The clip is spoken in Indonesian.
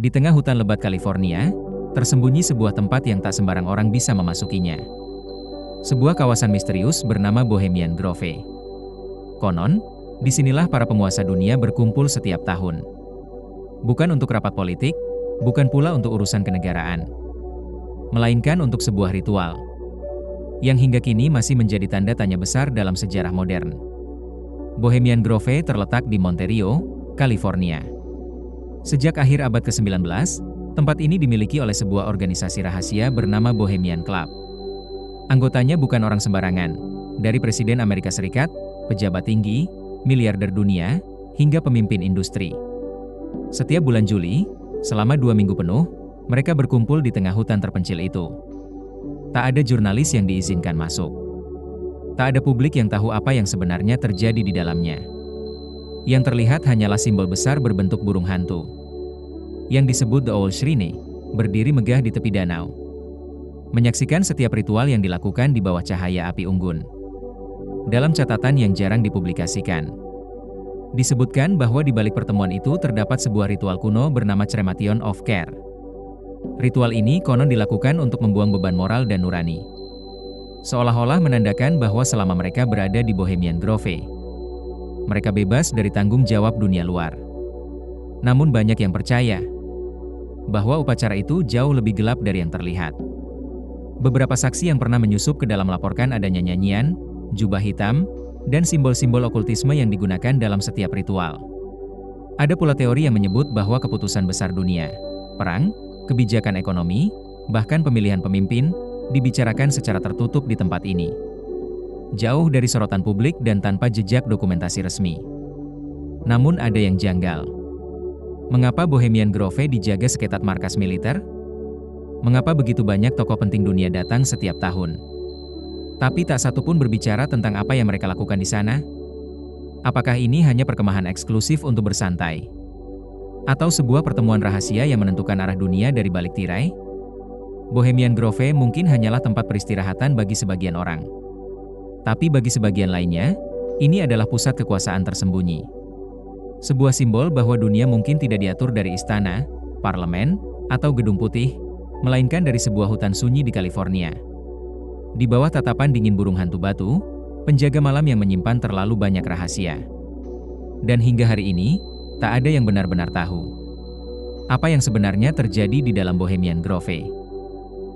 Di tengah hutan lebat California, tersembunyi sebuah tempat yang tak sembarang orang bisa memasukinya. Sebuah kawasan misterius bernama Bohemian Grove. Konon, disinilah para penguasa dunia berkumpul setiap tahun. Bukan untuk rapat politik, bukan pula untuk urusan kenegaraan, melainkan untuk sebuah ritual yang hingga kini masih menjadi tanda tanya besar dalam sejarah modern. Bohemian Grove terletak di Monterey, California. Sejak akhir abad ke-19, tempat ini dimiliki oleh sebuah organisasi rahasia bernama Bohemian Club. Anggotanya bukan orang sembarangan, dari Presiden Amerika Serikat, pejabat tinggi, miliarder dunia, hingga pemimpin industri. Setiap bulan Juli, selama 2 minggu penuh, mereka berkumpul di tengah hutan terpencil itu. Tak ada jurnalis yang diizinkan masuk. Tak ada publik yang tahu apa yang sebenarnya terjadi di dalamnya. Yang terlihat hanyalah simbol besar berbentuk burung hantu, yang disebut The Owl Shrine, berdiri megah di tepi danau, menyaksikan setiap ritual yang dilakukan di bawah cahaya api unggun. Dalam catatan yang jarang dipublikasikan, disebutkan bahwa di balik pertemuan itu terdapat sebuah ritual kuno bernama Cremation of Care. Ritual ini konon dilakukan untuk membuang beban moral dan nurani, seolah-olah menandakan bahwa selama mereka berada di Bohemian Grove, mereka bebas dari tanggung jawab dunia luar. Namun banyak yang percaya bahwa upacara itu jauh lebih gelap dari yang terlihat. Beberapa saksi yang pernah menyusup ke dalam melaporkan adanya nyanyian, jubah hitam, dan simbol-simbol okultisme yang digunakan dalam setiap ritual. Ada pula teori yang menyebut bahwa keputusan besar dunia, perang, kebijakan ekonomi, bahkan pemilihan pemimpin, dibicarakan secara tertutup di tempat ini, jauh dari sorotan publik dan tanpa jejak dokumentasi resmi. Namun ada yang janggal. Mengapa Bohemian Grove dijaga seketat markas militer? Mengapa begitu banyak tokoh penting dunia datang setiap tahun, tapi tak satu pun berbicara tentang apa yang mereka lakukan di sana? Apakah ini hanya perkemahan eksklusif untuk bersantai? Atau sebuah pertemuan rahasia yang menentukan arah dunia dari balik tirai? Bohemian Grove mungkin hanyalah tempat peristirahatan bagi sebagian orang. Tapi bagi sebagian lainnya, ini adalah pusat kekuasaan tersembunyi. Sebuah simbol bahwa dunia mungkin tidak diatur dari istana, parlemen, atau gedung putih, melainkan dari sebuah hutan sunyi di California. Di bawah tatapan dingin burung hantu batu, penjaga malam yang menyimpan terlalu banyak rahasia. Dan hingga hari ini, tak ada yang benar-benar tahu apa yang sebenarnya terjadi di dalam Bohemian Grove.